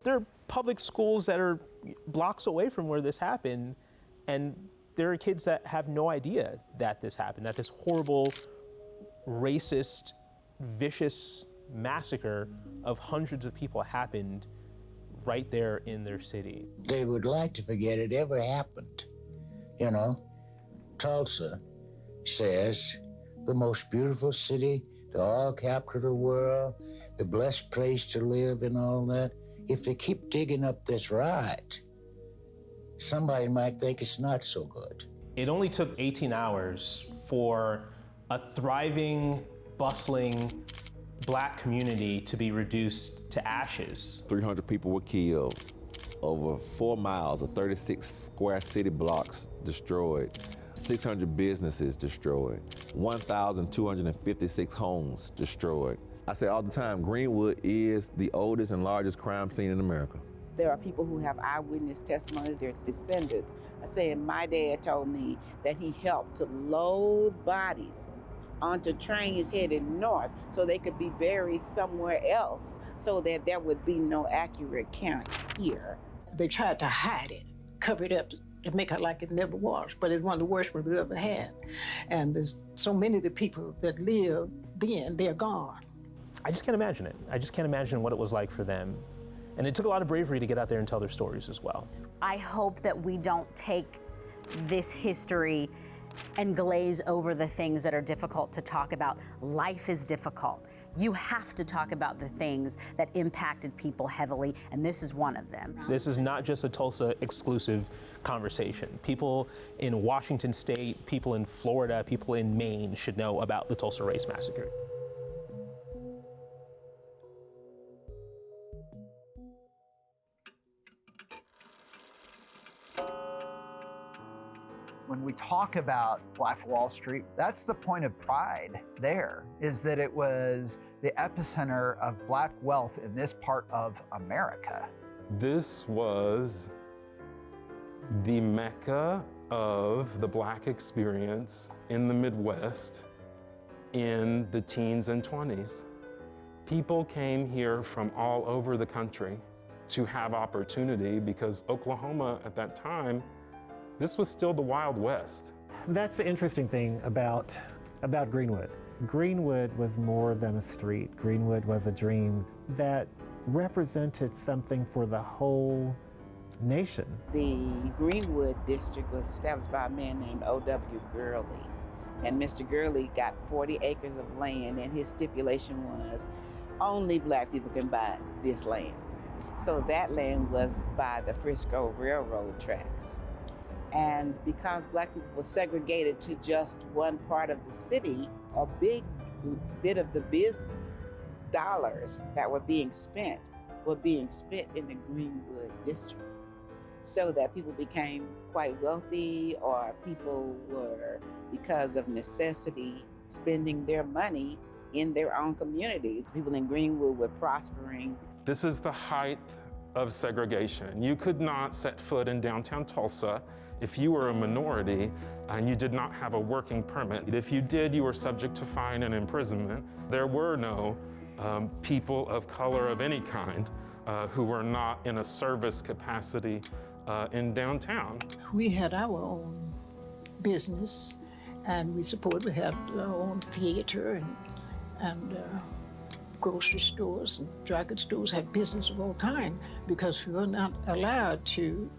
There are public schools that are blocks away from where this happened, and there are kids that have no idea that this happened, that this horrible, racist, vicious massacre of hundreds of people happened right there in their city. They would like to forget it ever happened. You know, Tulsa says the most beautiful city, the oil capital of the world, the blessed place to live and all that. If they keep digging up this rot, somebody might think it's not so good. It only took 18 hours for a thriving, bustling Black community to be reduced to ashes. 300 people were killed, over 4 miles of 36 square city blocks destroyed, 600 businesses destroyed, 1,256 homes destroyed. I say all the time, Greenwood is the oldest and largest crime scene in America. There are people who have eyewitness testimonies, their descendants are saying, my dad told me that he helped to load bodies onto trains headed north so they could be buried somewhere else so that there would be no accurate count here. They tried to hide it, cover it up to make it like it never was, but it's one of the worst we've ever had. And there's so many of the people that lived then, they're gone. I just can't imagine it. I just can't imagine what it was like for them. And it took a lot of bravery to get out there and tell their stories as well. I hope that we don't take this history and glaze over the things that are difficult to talk about. Life is difficult. You have to talk about the things that impacted people heavily, and this is one of them. This is not just a Tulsa exclusive conversation. People in Washington State, people in Florida, people in Maine should know about the Tulsa Race Massacre. When we talk about Black Wall Street, that's the point of pride there, is that it was the epicenter of Black wealth in this part of America. This was the mecca of the Black experience in the Midwest in the teens and 20s. People came here from all over the country to have opportunity because Oklahoma at that time, this was still the Wild West. That's the interesting thing about Greenwood. Greenwood was more than a street. Greenwood was a dream that represented something for the whole nation. The Greenwood District was established by a man named O.W. Gurley. And Mr. Gurley got 40 acres of land, and his stipulation was only Black people can buy this land. So that land was by the Frisco Railroad tracks. And because Black people were segregated to just one part of the city, a big bit of the business dollars that were being spent in the Greenwood District. So that people became quite wealthy, or people were, because of necessity, spending their money in their own communities. People in Greenwood were prospering. This is the height of segregation. You could not set foot in downtown Tulsa if you were a minority and you did not have a working permit. If you did, you were subject to fine and imprisonment. There were no people of color of any kind who were not in a service capacity in downtown. We had our own business, and we had our own theater and grocery stores and dry goods stores, had business of all kinds, because we were not allowed to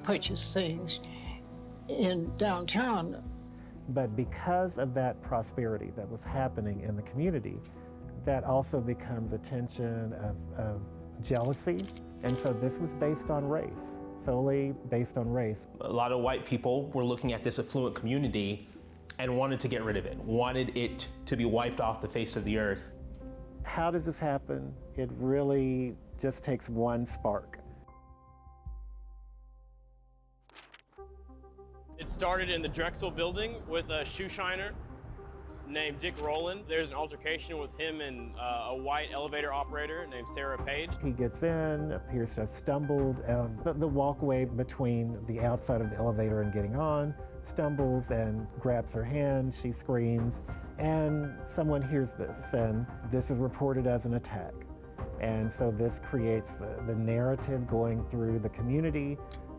purchase things in downtown. But because of that prosperity that was happening in the community, that also becomes a tension of jealousy. And so this was based on race, solely based on race. A lot of white people were looking at this affluent community and wanted to get rid of it, wanted it to be wiped off the face of the earth. How does this happen? It really just takes one spark. It started in the Drexel building with a shoe shiner named Dick Rowland. There's an altercation with him and a white elevator operator named Sarah Page. He gets in, appears to have stumbled the walkway between the outside of the elevator and getting on, stumbles and grabs her hand, she screams, and someone hears this, and this is reported as an attack. And so this creates the narrative going through the community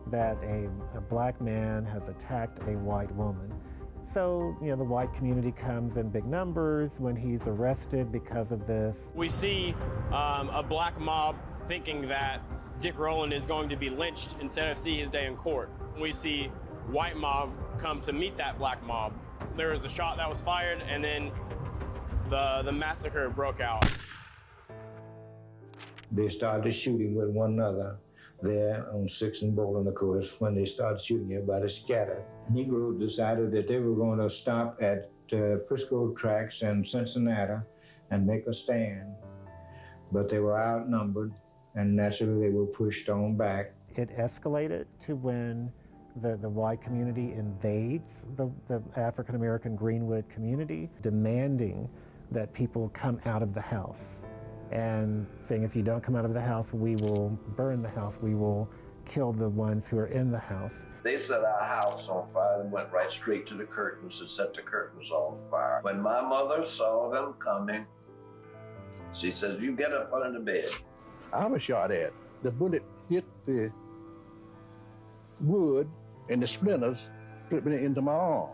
that a black man has attacked a white woman. So, the white community comes in big numbers when he's arrested because of this. We see a black mob thinking that Dick Rowland is going to be lynched instead of see his day in court. We see white mob come to meet that black mob. There was a shot that was fired, and then the massacre broke out. They started shooting with one another there on 6th and Bowling, of course. When they started shooting, everybody scattered. Negroes decided that they were going to stop at Frisco Tracks and Cincinnati and make a stand. But they were outnumbered, and naturally they were pushed on back. It escalated to when the white community invades the African American Greenwood community, demanding that people come out of the house and saying, if you don't come out of the house, we will burn the house, we will kill the ones who are in the house. They set our house on fire and went right straight to the curtains and set the curtains on fire. When my mother saw them coming, she says, you get up under the bed. I was shot at. The bullet hit the wood and the splinters split me into my arm.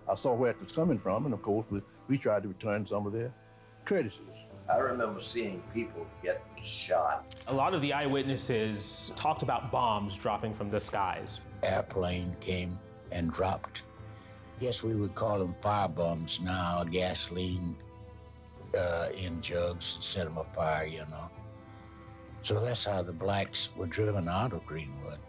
I saw where it was coming from, and of course, we tried to return some of their courtesies. I remember seeing people get shot. A lot of the eyewitnesses talked about bombs dropping from the skies. Airplane came and dropped. Guess we would call them fire bombs now, gasoline in jugs and set them afire, So that's how the blacks were driven out of Greenwood.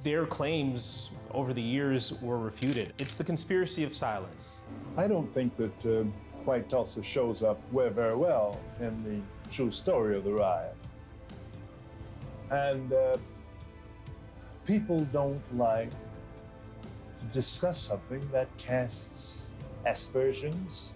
Their claims over the years were refuted. It's the conspiracy of silence. I don't think that White Tulsa shows up very well in the true story of the riot. And people don't like to discuss something that casts aspersions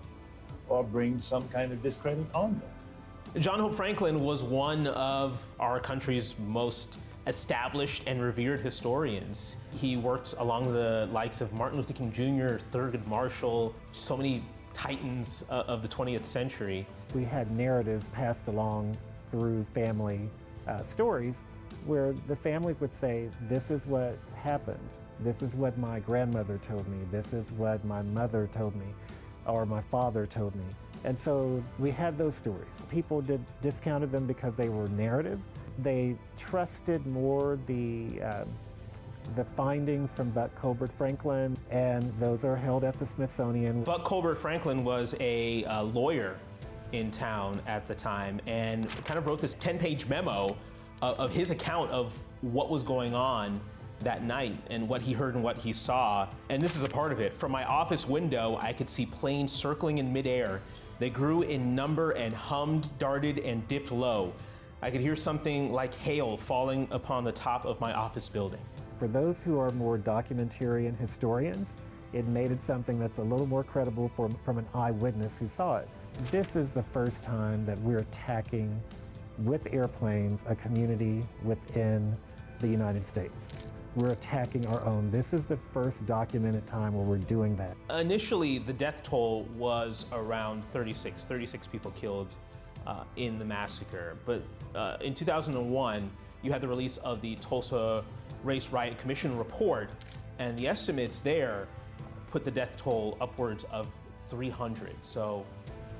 or brings some kind of discredit on them. John Hope Franklin was one of our country's most established and revered historians. He worked along the likes of Martin Luther King Jr., Thurgood Marshall, so many titans of the 20th century. We had narratives passed along through family stories where the families would say, this is what happened. This is what my grandmother told me. This is what my mother told me, or my father told me. And so we had those stories. People discounted them because they were narrative. They trusted more the findings from Buck Colbert Franklin, and those are held at the Smithsonian. Buck Colbert Franklin was a lawyer in town at the time and kind of wrote this 10-page memo of his account of what was going on that night and what he heard and what he saw. And this is a part of it. From my office window, I could see planes circling in midair. They grew in number and hummed, darted, and dipped low. I could hear something like hail falling upon the top of my office building. For those who are more documentarian historians, it made it something that's a little more credible from an eyewitness who saw it. This is the first time that we're attacking with airplanes a community within the United States. We're attacking our own. This is the first documented time where we're doing that. Initially, the death toll was around 36 people killed in the massacre. But in 2001, you had the release of the Tulsa Race Riot Commission report, and the estimates there put the death toll upwards of 300. So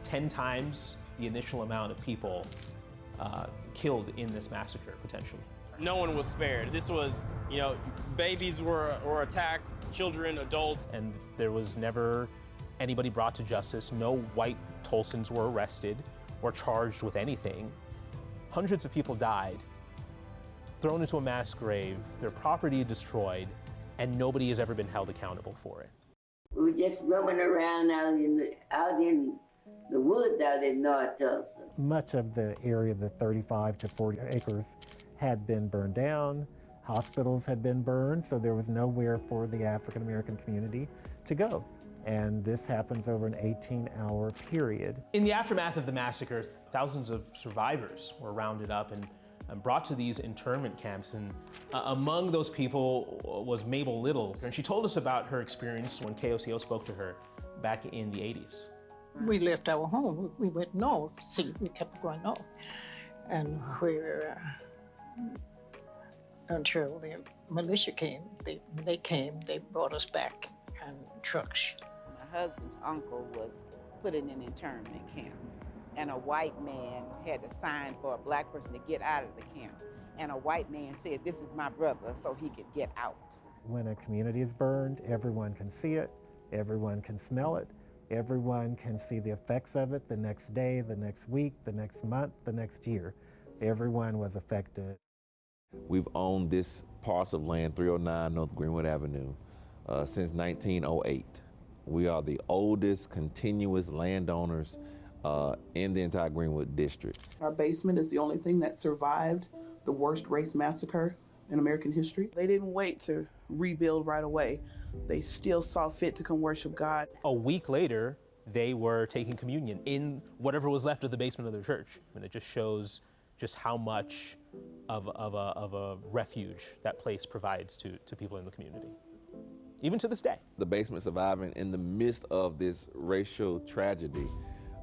10 times the initial amount of people killed in this massacre, potentially. No one was spared. This was, babies were attacked, children, adults. And there was never anybody brought to justice. No white Tulsans were arrested or charged with anything. Hundreds of people died, thrown into a mass grave, their property destroyed, and nobody has ever been held accountable for it. We were just roaming around out in the woods out in North Tulsa. Much of the area, the 35 to 40 acres, had been burned down. Hospitals had been burned, so there was nowhere for the African American community to go. And this happens over an 18-hour period. In the aftermath of the massacre, thousands of survivors were rounded up and brought to these internment camps. And among those people was Mabel Little. And she told us about her experience when KOCO spoke to her back in the 80s. We left our home. We went north. We kept going north. and where until the militia came, they brought us back in trucks. My husband's uncle was put in an internment camp, and a white man had to sign for a black person to get out of the camp. And a white man said, "This is my brother," so he could get out. When a community is burned, everyone can see it, everyone can smell it, everyone can see the effects of it the next day, the next week, the next month, the next year. Everyone was affected. We've owned this parcel of land, 309 North Greenwood Avenue, since 1908. We are the oldest continuous landowners in the entire Greenwood District. Our basement is the only thing that survived the worst race massacre in American history. They didn't wait to rebuild right away. They still saw fit to come worship God. A week later, they were taking communion in whatever was left of the basement of their church. And it just shows just how much of a refuge that place provides to people in the community, even to this day. The basement surviving in the midst of this racial tragedy,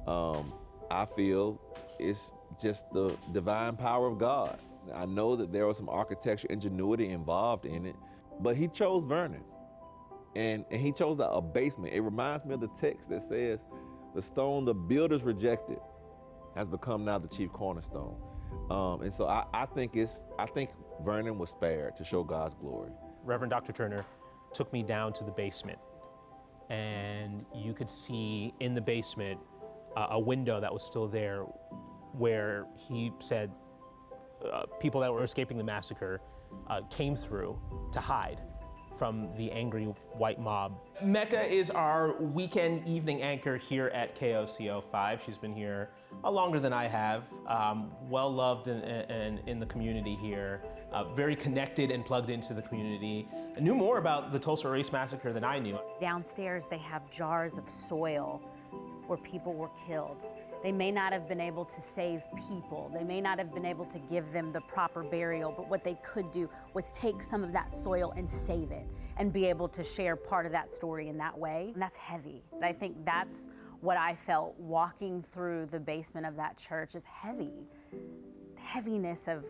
I feel it's just the divine power of God. I know that there was some architectural ingenuity involved in it, but he chose Vernon, and he chose a basement. It reminds me of the text that says, "The stone the builders rejected has become now the chief cornerstone." And so I think Vernon was spared to show God's glory. Reverend Dr. Turner took me down to the basement, and you could see in the basement a window that was still there where he said people that were escaping the massacre came through to hide from the angry white mob. Mecca is our weekend evening anchor here at KOCO5. She's been here longer than I have, well loved and in the community here, very connected and plugged into the community. I knew more about the Tulsa Race Massacre than I knew. Downstairs, they have jars of soil where people were killed. They may not have been able to save people. They may not have been able to give them the proper burial, but what they could do was take some of that soil and save it and be able to share part of that story in that way. And that's heavy. And I think that's what I felt walking through the basement of that church is heavy. Heaviness of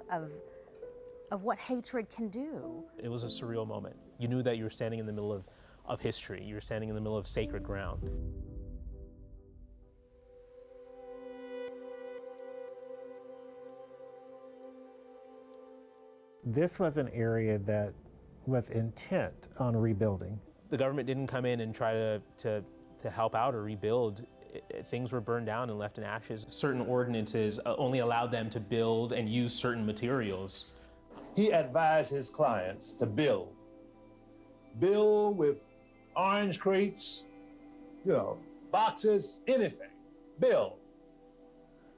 what hatred can do. It was a surreal moment. You knew that you were standing in the middle of history. You were standing in the middle of sacred ground. This was an area that was intent on rebuilding. The government didn't come in and try to help out or rebuild. Things were burned down and left in ashes. Certain ordinances only allowed them to build and use certain materials. He advised his clients to build. Build with orange crates, boxes, anything. Build.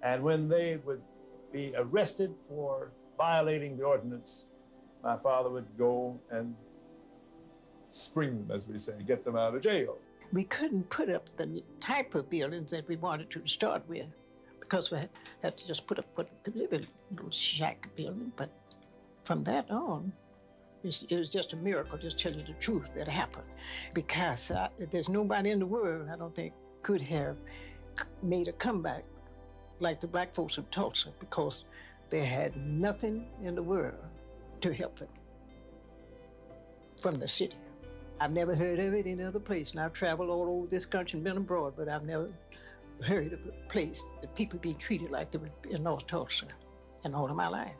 And when they would be arrested for violating the ordinance, my father would go and spring them, as we say, get them out of jail. We couldn't put up the type of buildings that we wanted to start with because we had to just put up a little shack building. But from that on, it was just a miracle, just telling the truth that happened. Because there's nobody in the world, I don't think, could have made a comeback like the black folks of Tulsa, because they had nothing in the world to help them from the city. I've never heard of it in other place, and I've traveled all over this country and been abroad, but I've never heard of a place that people being treated like they were in North Tulsa in all of my life.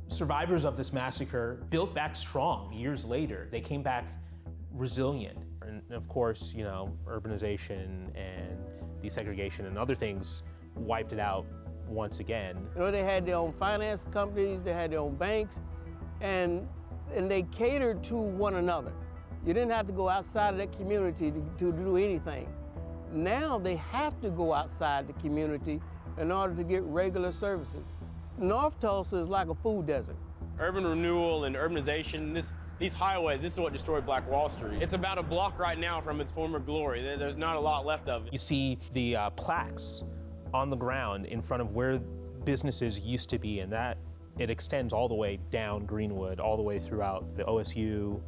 Survivors of this massacre built back strong years later. They came back resilient. And of course, urbanization and desegregation and other things wiped it out once again. They had their own finance companies, they had their own banks, and they catered to one another. You didn't have to go outside of that community to do anything. Now they have to go outside the community in order to get regular services. North Tulsa is like a food desert. Urban renewal and urbanization, these highways, this is what destroyed Black Wall Street. It's about a block right now from its former glory. There's not a lot left of it. You see the plaques on the ground in front of where businesses used to be, and that it extends all the way down Greenwood, all the way throughout the OSU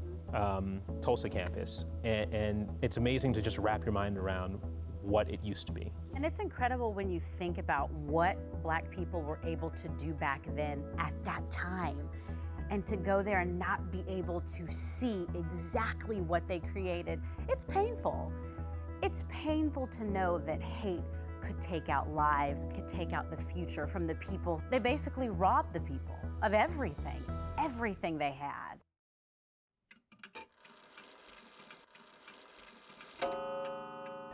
Tulsa campus. And it's amazing to just wrap your mind around what it used to be. And it's incredible when you think about what Black people were able to do back then at that time. And to go there and not be able to see exactly what they created, it's painful. It's painful to know that hate could take out lives, could take out the future from the people. They basically robbed the people of everything they had.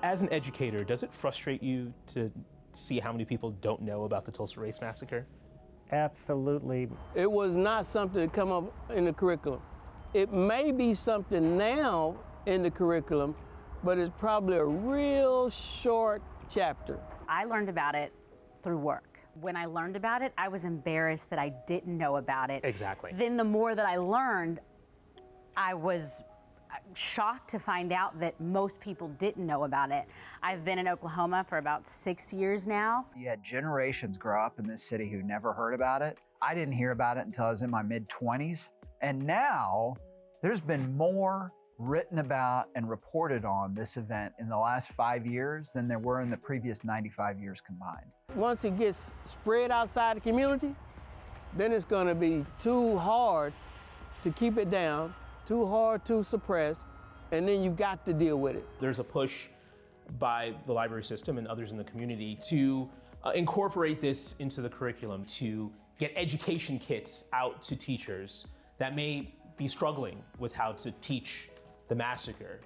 As an educator, does it frustrate you to see how many people don't know about the Tulsa Race Massacre? Absolutely. It was not something to come up in the curriculum. It may be something now in the curriculum, but it's probably a real short chapter. I learned about it through work. When I learned about it, I was embarrassed that I didn't know about it. Exactly. Then the more that I learned, I was shocked to find out that most people didn't know about it. I've been in Oklahoma for about 6 years now. You had generations grow up in this city who never heard about it. I didn't hear about it until I was in my mid-20s. And now there's been more written about and reported on this event in the last 5 years than there were in the previous 95 years combined. Once it gets spread outside the community, then it's going to be too hard to keep it down, too hard to suppress, and then you've got to deal with it. There's a push by the library system and others in the community to incorporate this into the curriculum, to get education kits out to teachers that may be struggling with how to teach the massacre,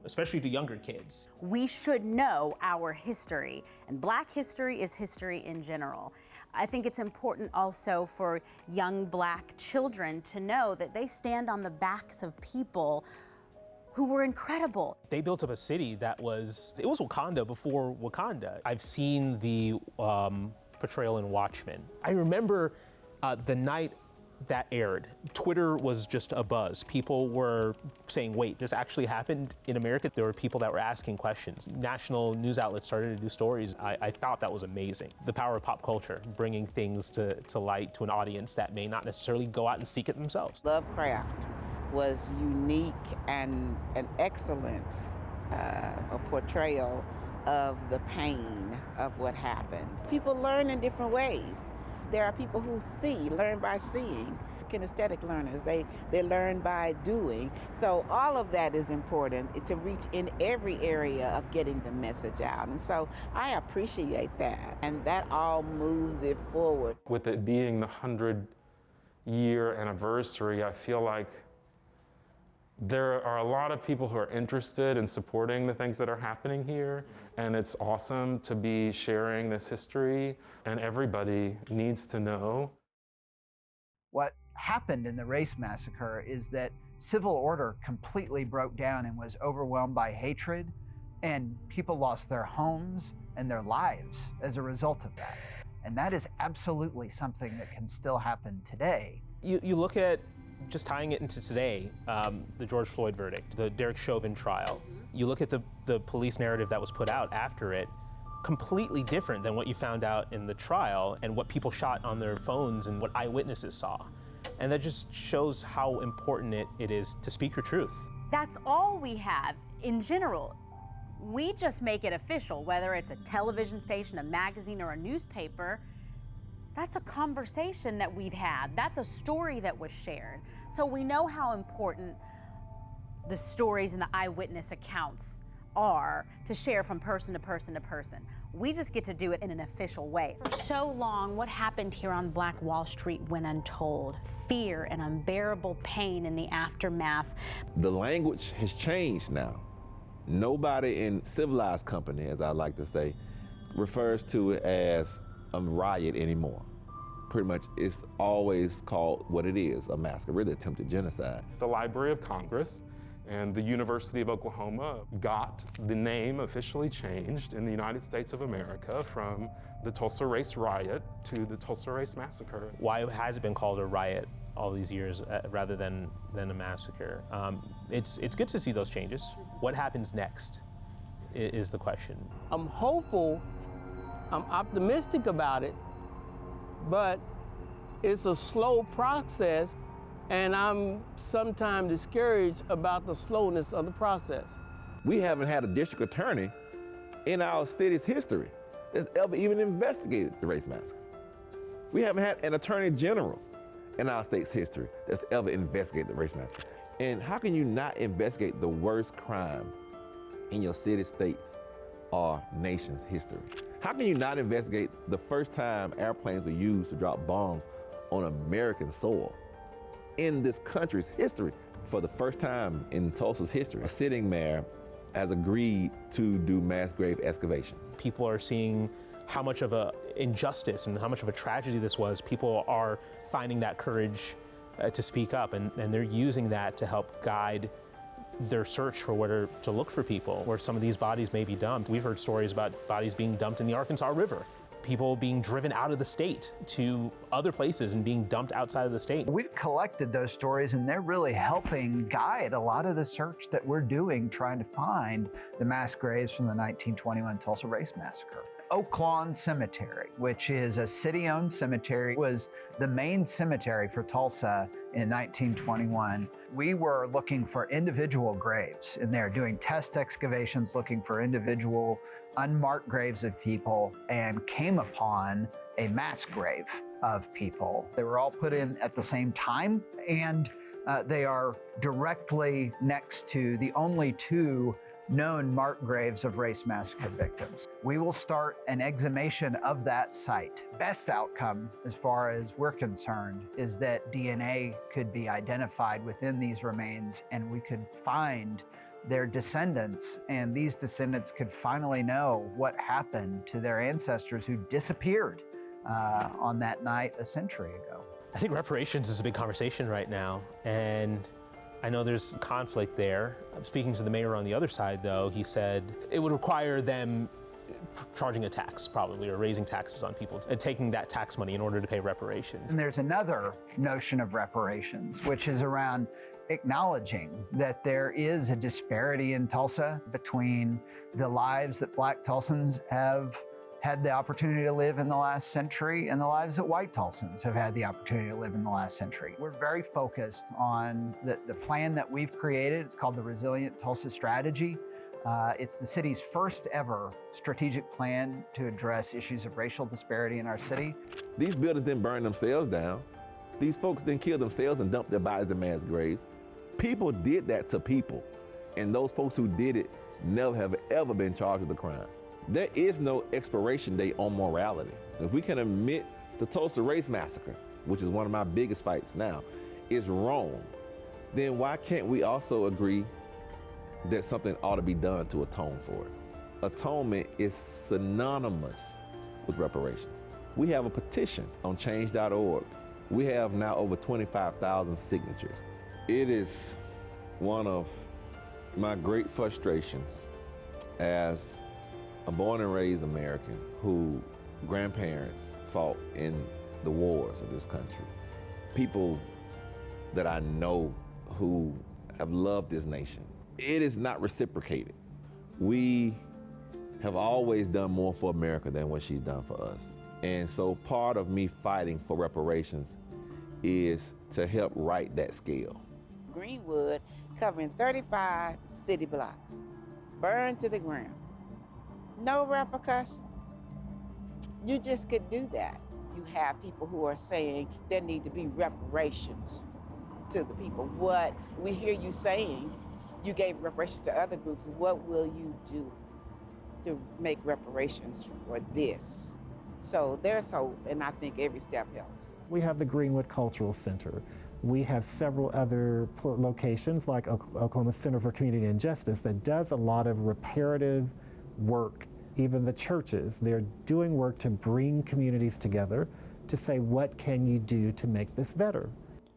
especially to younger kids. We should know our history, and Black history is history in general. I think it's important also for young Black children to know that they stand on the backs of people who were incredible. They built up a city that was Wakanda before Wakanda. I've seen the portrayal in Watchmen. I remember the night that aired, Twitter was just abuzz. People were saying, wait, this actually happened in America? There were people that were asking questions. National news outlets started to do stories. I thought that was amazing. The power of pop culture, bringing things to light to an audience that may not necessarily go out and seek it themselves. Lovecraft was unique and an excellent a portrayal of the pain of what happened. People learn in different ways. There are people who learn by seeing. Kinesthetic learners, they learn by doing. So all of that is important to reach in every area of getting the message out. And so I appreciate that. And that all moves it forward. With it being the 100-year anniversary, I feel like there are a lot of people who are interested in supporting the things that are happening here, and it's awesome to be sharing this history, and everybody needs to know. What happened in the race massacre is that civil order completely broke down and was overwhelmed by hatred, and people lost their homes and their lives as a result of that. And that is absolutely something that can still happen today. You look at, just tying it into today, the George Floyd verdict, the Derek Chauvin trial. You look at the police narrative that was put out after it, completely different than what you found out in the trial and what people shot on their phones and what eyewitnesses saw. And that just shows how important it is to speak your truth. That's all we have in general. We just make it official, whether it's a television station, a magazine, or a newspaper. That's a conversation that we've had. That's a story that was shared. So we know how important the stories and the eyewitness accounts are to share from person to person to person. We just get to do it in an official way. For so long, what happened here on Black Wall Street went untold. Fear and unbearable pain in the aftermath. The language has changed now. Nobody in civilized company, as I like to say, refers to it as a riot anymore. Pretty much it's always called what it is, a massacre, really attempted genocide. The Library of Congress and the University of Oklahoma got the name officially changed in the United States of America from the Tulsa Race Riot to the Tulsa Race Massacre. Why has it been called a riot all these years rather than a massacre? It's good to see those changes. What happens next is the question. I'm hopeful, I'm optimistic about it, but it's a slow process, and I'm sometimes discouraged about the slowness of the process. We haven't had a district attorney in our city's history that's ever even investigated the race massacre. We haven't had an attorney general in our state's history that's ever investigated the race massacre. And how can you not investigate the worst crime in your city, state's, or nation's history? How can you not investigate the first time airplanes were used to drop bombs on American soil in this country's history? For the first time in Tulsa's history, a sitting mayor has agreed to do mass grave excavations. People are seeing how much of an injustice and how much of a tragedy this was. People are finding that courage to speak up, and they're using that to help guide their search for where to look for people, where some of these bodies may be dumped. We've heard stories about bodies being dumped in the Arkansas River, people being driven out of the state to other places and being dumped outside of the state. We've collected those stories, and they're really helping guide a lot of the search that we're doing, trying to find the mass graves from the 1921 Tulsa Race Massacre. Oak Lawn Cemetery, which is a city-owned cemetery, was the main cemetery for Tulsa in 1921. We were looking for individual graves in there, doing test excavations, looking for individual unmarked graves of people, and came upon a mass grave of people. They were all put in at the same time, and they are directly next to the only two known marked graves of race massacre victims. We will start an exhumation of that site. Best outcome, as far as we're concerned, is that DNA could be identified within these remains, and we could find their descendants, and these descendants could finally know what happened to their ancestors who disappeared on that night a century ago. I think reparations is a big conversation right now, and I know there's conflict there. Speaking to the mayor on the other side, though, he said it would require them charging a tax, probably, or raising taxes on people and taking that tax money in order to pay reparations. And there's another notion of reparations, which is around acknowledging that there is a disparity in Tulsa between the lives that Black Tulsans have had the opportunity to live in the last century and the lives that white Tulsans have had the opportunity to live in the last century. We're very focused on the plan that we've created. It's called the Resilient Tulsa Strategy. It's the city's first ever strategic plan to address issues of racial disparity in our city. These buildings didn't burn themselves down. These folks didn't kill themselves and dump their bodies in mass graves. People did that to people, and those folks who did it never have ever been charged with a crime. There is no expiration date on morality. If we can admit the Tulsa Race Massacre, which is one of my biggest fights now, is wrong, then why can't we also agree that something ought to be done to atone for it? Atonement is synonymous with reparations. We have a petition on change.org. We have now over 25,000 signatures. It is one of my great frustrations as a born and raised American whose grandparents fought in the wars of this country. People that I know who have loved this nation. It is not reciprocated. We have always done more for America than what she's done for us. And so part of me fighting for reparations is to help right that scale. Greenwood, covering 35 city blocks, burned to the ground. No repercussions. You just could do that. You have people who are saying there need to be reparations to the people. What we hear you saying, you gave reparations to other groups. What will you do to make reparations for this? So there's hope, and I think every step helps. We have the Greenwood Cultural Center. We have several other locations like Oklahoma Center for Community and Justice that does a lot of reparative work. Even the churches, they're doing work to bring communities together to say, what can you do to make this better?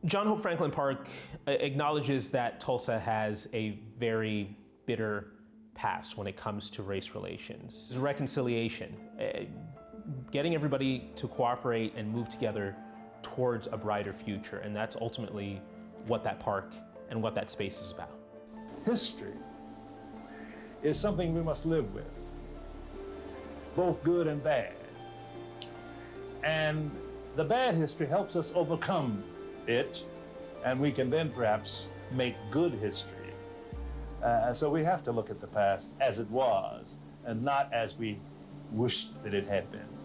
John Hope Franklin Park acknowledges that Tulsa has a very bitter past when it comes to race relations. Reconciliation, getting everybody to cooperate and move together towards a brighter future, and that's ultimately what that park and what that space is about. History is something we must live with, both good and bad. And the bad history helps us overcome it, and we can then perhaps make good history. So we have to look at the past as it was and not as we wished that it had been.